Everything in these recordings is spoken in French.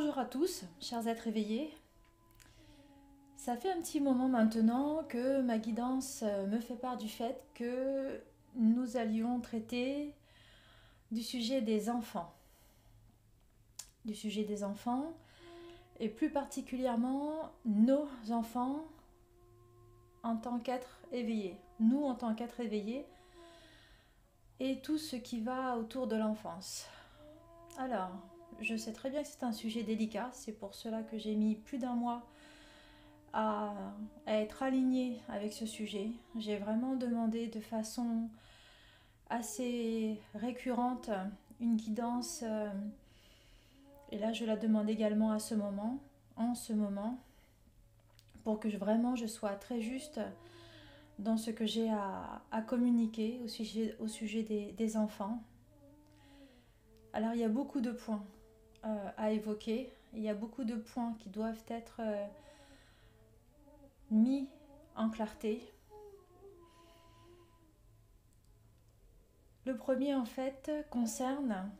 Bonjour à tous, chers êtres éveillés. Ça fait un petit moment maintenant que ma guidance me fait part du fait que nous allions traiter du sujet des enfants. Du sujet des enfants et plus particulièrement nos enfants en tant qu'êtres éveillés. Nous en tant qu'êtres éveillés et tout ce qui va autour de l'enfance. Alors, je sais très bien que c'est un sujet délicat, c'est pour cela que j'ai mis plus d'un mois à être alignée avec ce sujet. J'ai vraiment demandé de façon assez récurrente une guidance et là je la demande également à ce moment, en ce moment, pour que vraiment je sois très juste dans ce que j'ai à communiquer au sujet des enfants. Alors il y a beaucoup de points à évoquer, il y a beaucoup de points qui doivent être mis en clarté. Le premier en fait concerne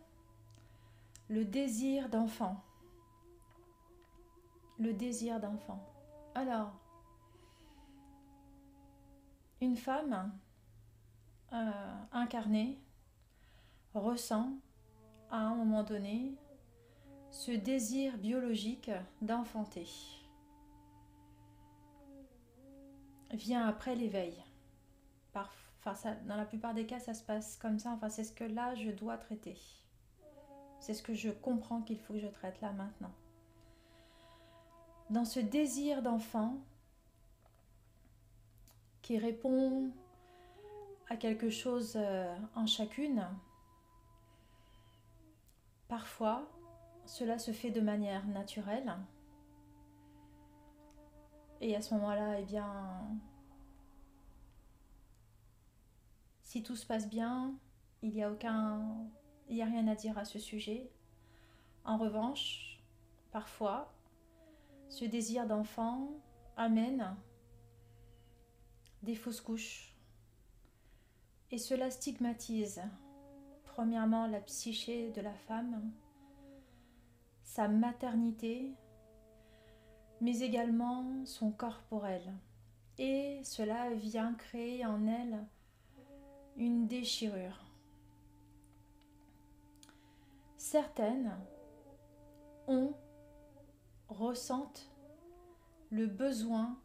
le désir d'enfant. Le désir d'enfant. Alors, une femme incarnée ressent à un moment donné ce désir biologique d'enfanter. Vient après l'éveil. Dans la plupart des cas, ça se passe comme ça. Enfin, c'est ce que là, je dois traiter. C'est ce que je comprends qu'il faut que je traite là maintenant. Dans ce désir d'enfant qui répond à quelque chose en chacune, parfois, cela se fait de manière naturelle. Et à ce moment-là, eh bien, si tout se passe bien, il n'y a rien à dire à ce sujet. En revanche, parfois, ce désir d'enfant amène des fausses couches. Et cela stigmatise, premièrement, la psyché de la femme, sa maternité, mais également son corporel. Et cela vient créer en elle une déchirure. Certaines ressentent le besoin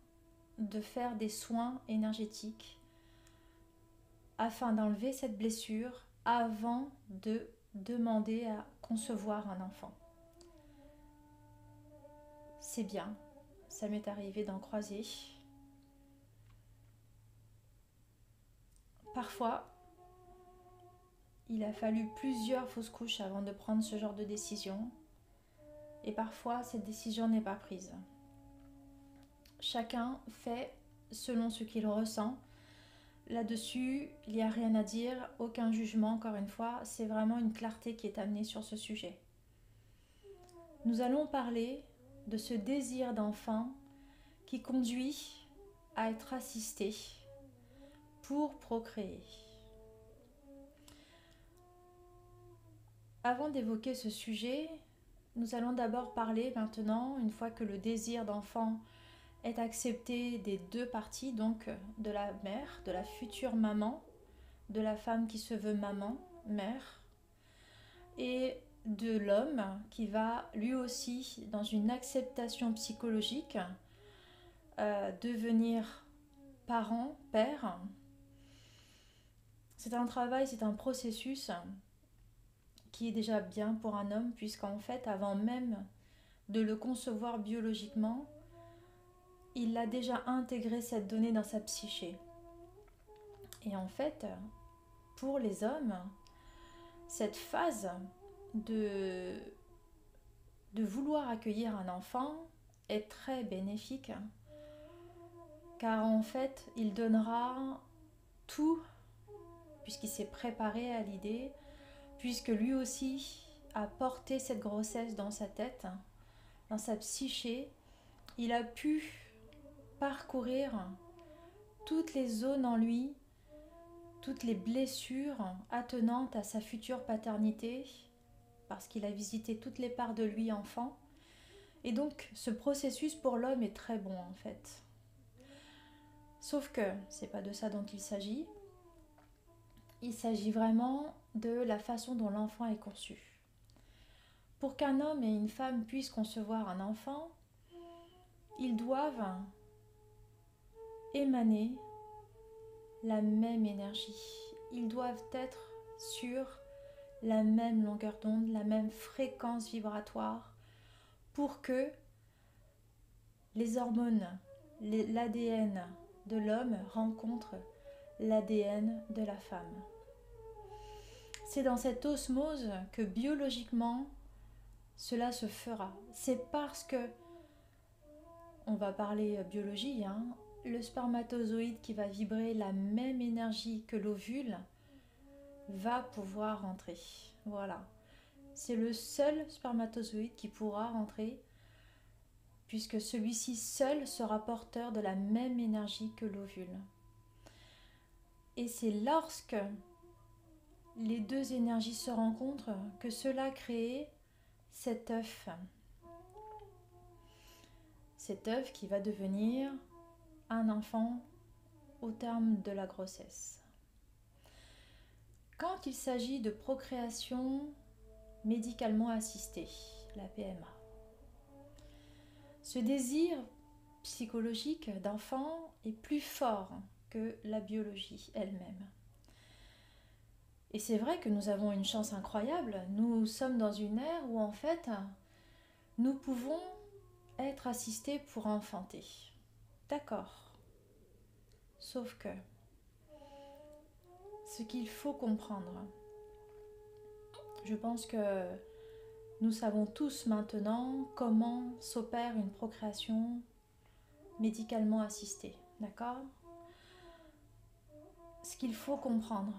de faire des soins énergétiques afin d'enlever cette blessure avant de demander à concevoir un enfant. C'est bien, ça m'est arrivé d'en croiser. Parfois, il a fallu plusieurs fausses couches avant de prendre ce genre de décision. Et parfois, cette décision n'est pas prise. Chacun fait selon ce qu'il ressent. Là-dessus, il n'y a rien à dire, aucun jugement, encore une fois. C'est vraiment une clarté qui est amenée sur ce sujet. Nous allons parler de ce désir d'enfant qui conduit à être assisté pour procréer. Avant d'évoquer ce sujet, nous allons d'abord parler maintenant, une fois que le désir d'enfant est accepté des deux parties, donc de la mère, de la future maman, de la femme qui se veut maman, mère, et de l'homme qui va lui aussi, dans une acceptation psychologique, devenir parent, père. C'est un travail, c'est un processus qui est déjà bien pour un homme, puisqu'en fait, avant même de le concevoir biologiquement, il a déjà intégré cette donnée dans sa psyché. Et en fait, pour les hommes, cette phase de vouloir accueillir un enfant est très bénéfique, car en fait, il donnera tout, puisqu'il s'est préparé à l'idée, puisque lui aussi a porté cette grossesse dans sa tête, dans sa psyché. Il a pu parcourir toutes les zones en lui, toutes les blessures attenantes à sa future paternité, parce qu'il a visité toutes les parts de lui enfant, Et donc ce processus pour l'homme est très bon en fait. Sauf que c'est pas de ça dont il s'agit. Il s'agit vraiment de la façon dont l'enfant est conçu. Pour qu'un homme et une femme puissent concevoir un enfant, ils doivent émaner la même énergie. Ils doivent être sur la même longueur d'onde, la même fréquence vibratoire pour que les hormones, l'ADN de l'homme rencontre l'ADN de la femme. C'est dans cette osmose que biologiquement cela se fera. C'est parce que, on va parler biologie, le spermatozoïde qui va vibrer la même énergie que l'ovule va pouvoir rentrer. Voilà. C'est le seul spermatozoïde qui pourra rentrer puisque celui-ci seul sera porteur de la même énergie que l'ovule. Et c'est lorsque les deux énergies se rencontrent que cela crée cet œuf. Cet œuf qui va devenir un enfant au terme de la grossesse. Quand il s'agit de procréation médicalement assistée, la PMA, ce désir psychologique d'enfant est plus fort que la biologie elle-même. Et c'est vrai que nous avons une chance incroyable. Nous sommes dans une ère où en fait, nous pouvons être assistés pour enfanter. D'accord. Sauf que, ce qu'il faut comprendre, je pense que nous savons tous maintenant comment s'opère une procréation médicalement assistée. D'accord ? Ce qu'il faut comprendre,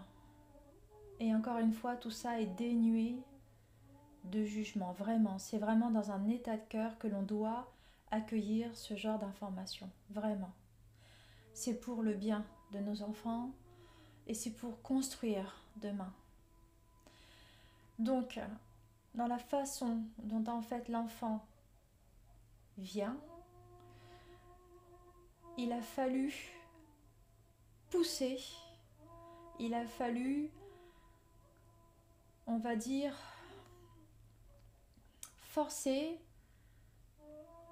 et encore une fois, tout ça est dénué de jugement. Vraiment, c'est vraiment dans un état de cœur que l'on doit accueillir ce genre d'informations. Vraiment. C'est pour le bien de nos enfants et c'est pour construire demain. Donc, dans la façon dont en fait l'enfant vient, il a fallu pousser, il a fallu, on va dire, forcer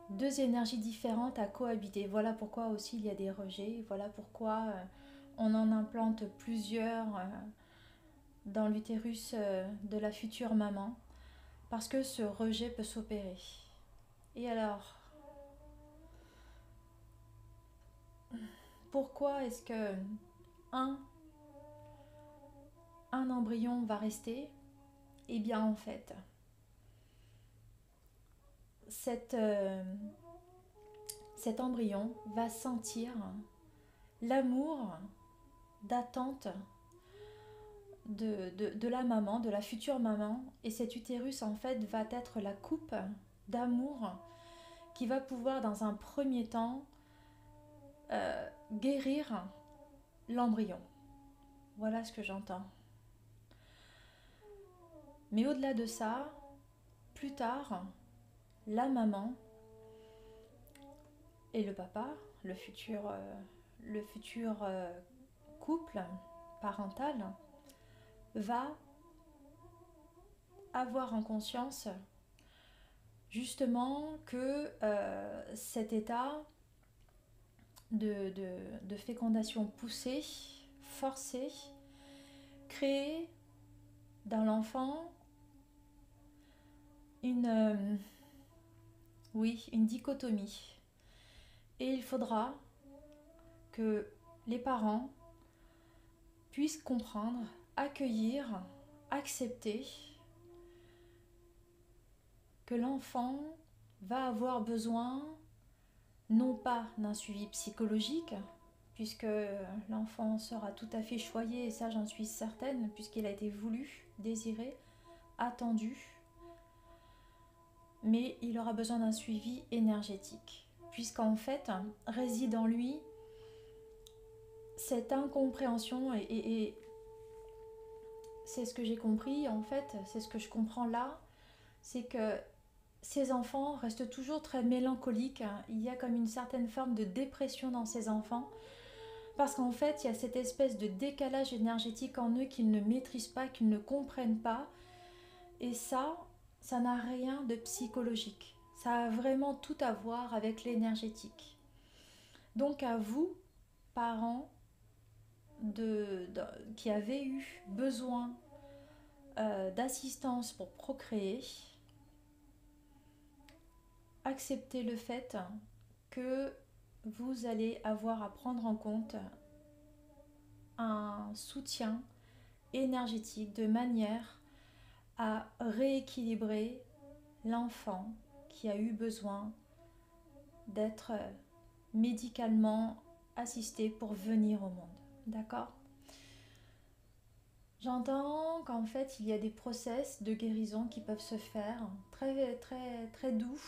deux énergies différentes à cohabiter. Voilà pourquoi aussi il y a des rejets, voilà pourquoi on en implante plusieurs dans l'utérus de la future maman, parce que ce rejet peut s'opérer. Et alors, pourquoi est-ce que un embryon va rester? Eh bien en fait, cet embryon va sentir l'amour d'attente de la maman, de la future maman, et cet utérus en fait va être la coupe d'amour qui va pouvoir dans un premier temps guérir l'embryon. Voilà ce que j'entends. Mais au-delà de ça, plus tard, la maman et le papa, le futur couple parental, va avoir en conscience justement que cet état de fécondation poussée, forcée, crée dans l'enfant une dichotomie. Et il faudra que les parents puissent comprendre, accueillir, accepter que l'enfant va avoir besoin non pas d'un suivi psychologique, puisque l'enfant sera tout à fait choyé, et ça j'en suis certaine, puisqu'il a été voulu, désiré, attendu, mais il aura besoin d'un suivi énergétique, puisqu'en fait réside en lui cette incompréhension, et c'est ce que j'ai compris en fait, c'est ce que je comprends là, c'est que ces enfants restent toujours très mélancoliques. Il y a comme une certaine forme de dépression dans ces enfants. Parce qu'en fait, il y a cette espèce de décalage énergétique en eux qu'ils ne maîtrisent pas, qu'ils ne comprennent pas. Et ça n'a rien de psychologique. Ça a vraiment tout à voir avec l'énergétique. Donc à vous, parents qui avez eu besoin d'assistance pour procréer, acceptez le fait que vous allez avoir à prendre en compte un soutien énergétique de manière à rééquilibrer l'enfant qui a eu besoin d'être médicalement assisté pour venir au monde. D'accord ? J'entends qu'en fait, il y a des process de guérison qui peuvent se faire très, très, très doux.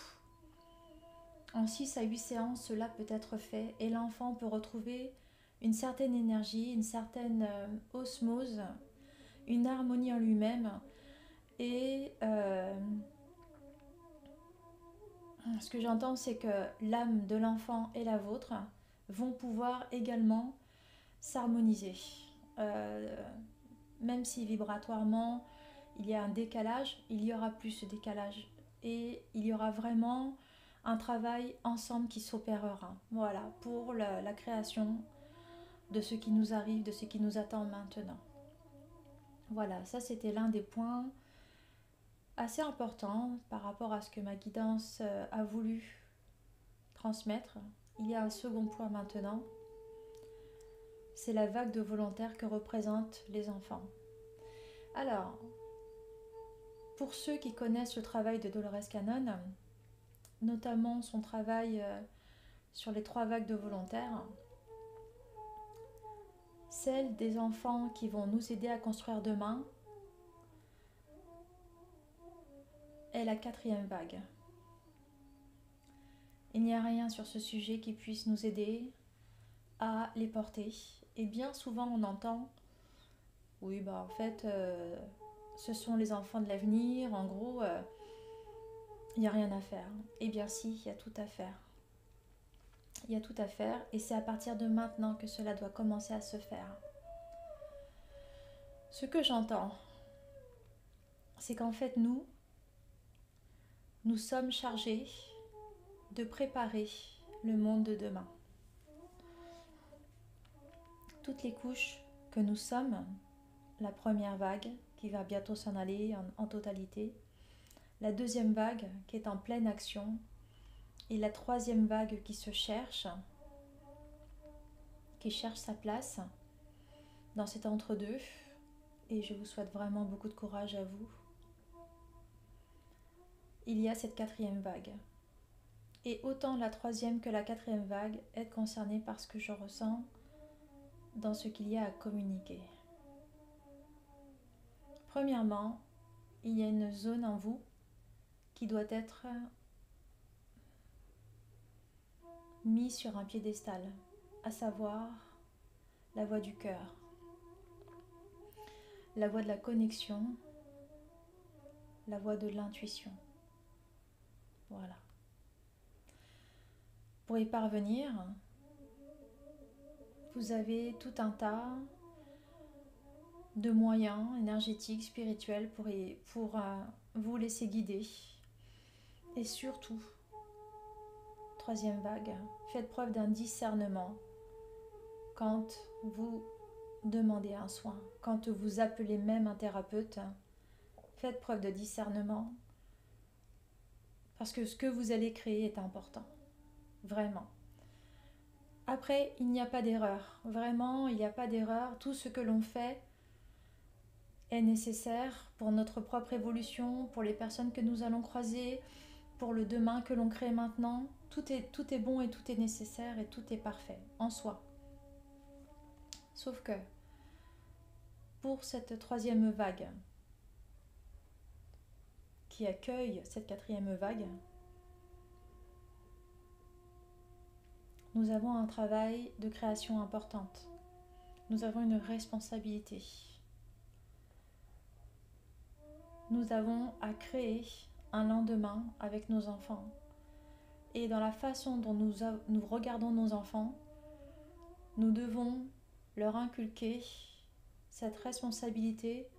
En 6 à 8 séances, cela peut être fait et l'enfant peut retrouver une certaine énergie, une certaine osmose, une harmonie en lui-même. Et ce que j'entends, c'est que l'âme de l'enfant et la vôtre vont pouvoir également s'harmoniser. Même si vibratoirement il y a un décalage, il y aura plus ce décalage. Et il y aura vraiment un travail ensemble qui s'opérera. Voilà, pour la création de ce qui nous arrive, de ce qui nous attend maintenant. Voilà, ça c'était l'un des points assez importants par rapport à ce que ma guidance a voulu transmettre. Il y a un second point maintenant, c'est la vague de volontaires que représentent les enfants. Alors, pour ceux qui connaissent le travail de Dolores Cannon, notamment son travail sur les 3 vagues de volontaires, celle des enfants qui vont nous aider à construire demain est la 4e vague. Il n'y a rien sur ce sujet qui puisse nous aider à les porter. Et bien souvent on entend, oui bah en fait ce sont les enfants de l'avenir, en gros il n'y a rien à faire. Eh bien si, il y a tout à faire. Il y a tout à faire et c'est à partir de maintenant que cela doit commencer à se faire. Ce que j'entends, c'est qu'en fait nous sommes chargés de préparer le monde de demain. Toutes les couches que nous sommes, la première vague qui va bientôt s'en aller en totalité, la 2e vague qui est en pleine action et la 3e vague qui se cherche, qui cherche sa place dans cet entre-deux. Et je vous souhaite vraiment beaucoup de courage à vous. Il y a cette 4e vague. Et autant la 3e que la 4e vague est concernée par ce que je ressens dans ce qu'il y a à communiquer. Premièrement, il y a une zone en vous qui doit être mise sur un piédestal, à savoir la voie du cœur, la voie de la connexion, la voie de l'intuition. Voilà. Pour y parvenir, vous avez tout un tas de moyens énergétiques, spirituels pour vous laisser guider. Et surtout, 3e vague, faites preuve d'un discernement quand vous demandez un soin, quand vous appelez même un thérapeute, faites preuve de discernement parce que ce que vous allez créer est important, vraiment. Après, il n'y a pas d'erreur, vraiment, il n'y a pas d'erreur. Tout ce que l'on fait est nécessaire pour notre propre évolution, pour les personnes que nous allons croiser, pour le demain que l'on crée maintenant. Tout est bon et tout est nécessaire et tout est parfait en soi. Sauf que pour cette 3e vague qui accueille cette 4e vague, nous avons un travail de création importante. Nous avons une responsabilité. Nous avons à créer un lendemain avec nos enfants. Et dans la façon dont nous regardons nos enfants, nous devons leur inculquer cette responsabilité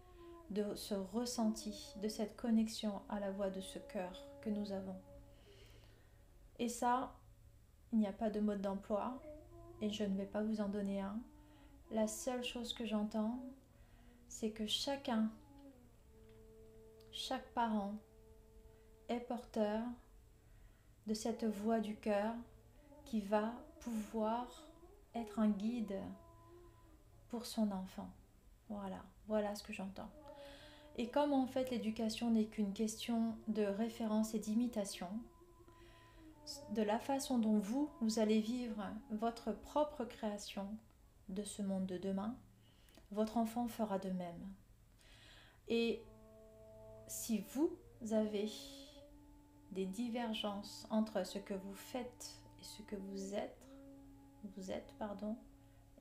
de ce ressenti, de cette connexion à la voix de ce cœur que nous avons. Et ça, il n'y a pas de mode d'emploi et je ne vais pas vous en donner un. La seule chose que j'entends, c'est que chaque parent est porteur de cette voix du cœur qui va pouvoir être un guide pour son enfant. Voilà ce que j'entends. Et comme en fait l'éducation n'est qu'une question de référence et d'imitation, de la façon dont vous allez vivre votre propre création de ce monde de demain, votre enfant fera de même. Et si vous avez des divergences entre ce que vous faites et ce que vous êtes,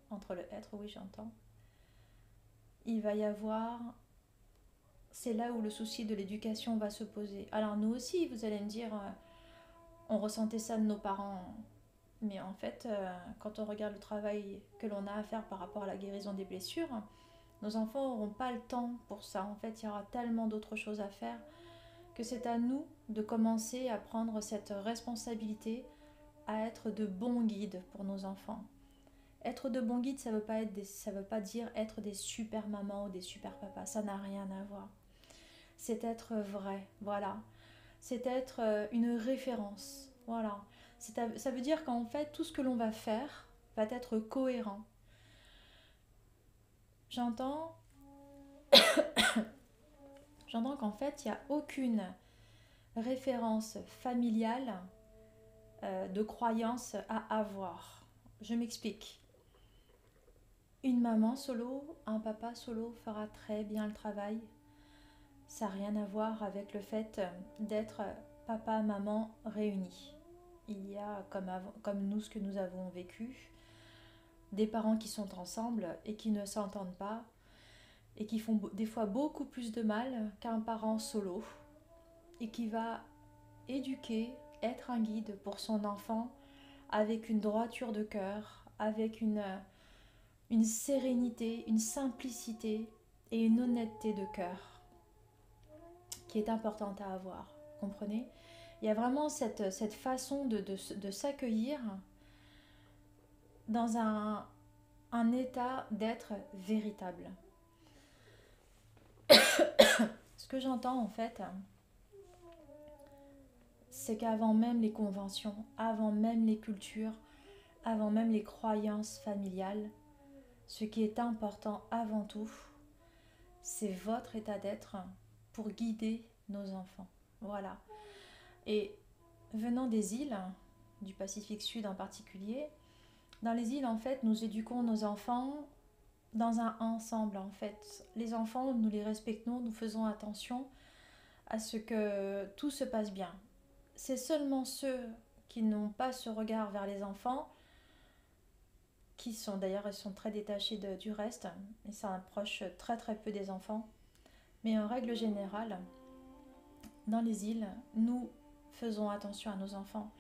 entre le être, oui j'entends, il va y avoir, c'est là où le souci de l'éducation va se poser. Alors nous aussi, vous allez me dire, on ressentait ça de nos parents, mais en fait, quand on regarde le travail que l'on a à faire par rapport à la guérison des blessures, nos enfants n'auront pas le temps pour ça. En fait, il y aura tellement d'autres choses à faire que c'est à nous de commencer à prendre cette responsabilité, à être de bons guides pour nos enfants. Être de bons guides, ça veut pas dire être des super mamans ou des super papas, ça n'a rien à voir. C'est être vrai, voilà. C'est être une référence, voilà. Ça veut dire qu'en fait, tout ce que l'on va faire va être cohérent. J'entends qu'en fait, il n'y a aucune référence familiale de croyance à avoir. Je m'explique. Une maman solo, un papa solo fera très bien le travail. Ça n'a rien à voir avec le fait d'être papa, maman réunis. Il y a, comme nous, ce que nous avons vécu, des parents qui sont ensemble et qui ne s'entendent pas et qui font des fois beaucoup plus de mal qu'un parent solo et qui va éduquer, être un guide pour son enfant avec une droiture de cœur, avec une sérénité, une simplicité et une honnêteté de cœur qui est importante à avoir, comprenez ? Il y a vraiment cette façon de s'accueillir dans un état d'être véritable. Ce que j'entends en fait, c'est qu'avant même les conventions, avant même les cultures, avant même les croyances familiales, ce qui est important avant tout, c'est votre état d'être pour guider nos enfants. Voilà. Et venant des îles, du Pacifique Sud en particulier, dans les îles, en fait, nous éduquons nos enfants dans un ensemble, en fait. Les enfants, nous les respectons, nous faisons attention à ce que tout se passe bien. C'est seulement ceux qui n'ont pas ce regard vers les enfants, qui sont d'ailleurs, ils sont très détachés du reste, et ça approche très très peu des enfants. Mais en règle générale, dans les îles, nous faisons attention à nos enfants.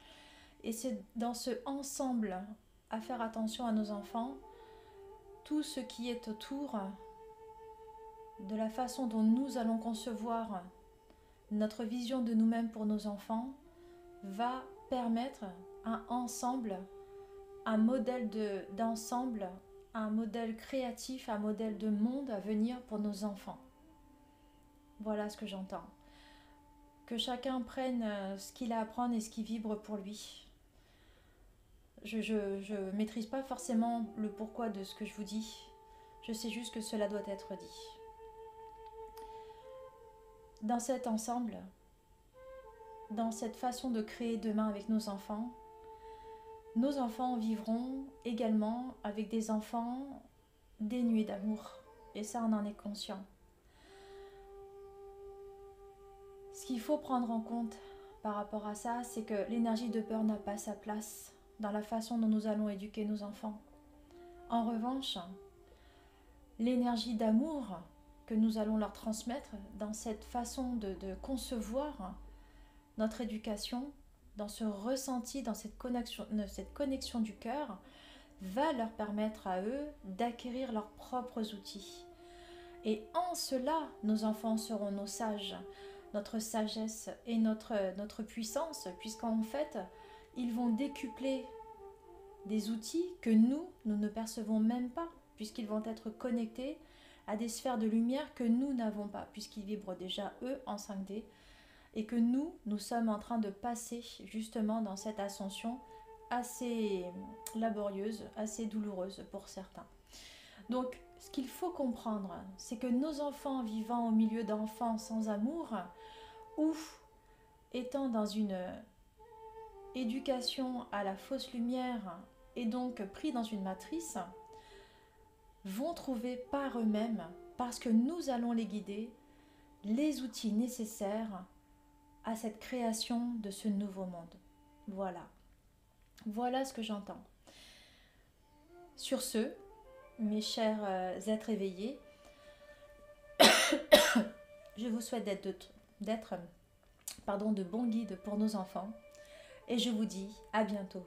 Et c'est dans ce ensemble à faire attention à nos enfants, tout ce qui est autour de la façon dont nous allons concevoir notre vision de nous-mêmes pour nos enfants va permettre un ensemble, un modèle d'ensemble, un modèle créatif, un modèle de monde à venir pour nos enfants. Voilà ce que j'entends. Que chacun prenne ce qu'il a à prendre et ce qui vibre pour lui. Je ne maîtrise pas forcément le pourquoi de ce que je vous dis. Je sais juste que cela doit être dit. Dans cet ensemble, dans cette façon de créer demain avec nos enfants vivront également avec des enfants dénués d'amour. Et ça, on en est conscient. Ce qu'il faut prendre en compte par rapport à ça, c'est que l'énergie de peur n'a pas sa place dans la façon dont nous allons éduquer nos enfants. En revanche, l'énergie d'amour que nous allons leur transmettre dans cette façon de concevoir notre éducation, dans ce ressenti, dans cette connexion du cœur, va leur permettre à eux d'acquérir leurs propres outils. Et en cela, nos enfants seront nos sages, notre sagesse et notre puissance, puisqu'en fait, ils vont décupler des outils que nous ne percevons même pas, puisqu'ils vont être connectés à des sphères de lumière que nous n'avons pas, puisqu'ils vibrent déjà, eux, en 5D, et que nous sommes en train de passer justement dans cette ascension assez laborieuse, assez douloureuse pour certains. Donc, ce qu'il faut comprendre, c'est que nos enfants vivant au milieu d'enfants sans amour, ou étant dans une éducation à la fausse lumière, et donc pris dans une matrice, vont trouver par eux-mêmes, parce que nous allons les guider, les outils nécessaires à cette création de ce nouveau monde. Voilà ce que j'entends. Sur ce, mes chers êtres éveillés, je vous souhaite d'être de bons guides pour nos enfants et je vous dis à bientôt.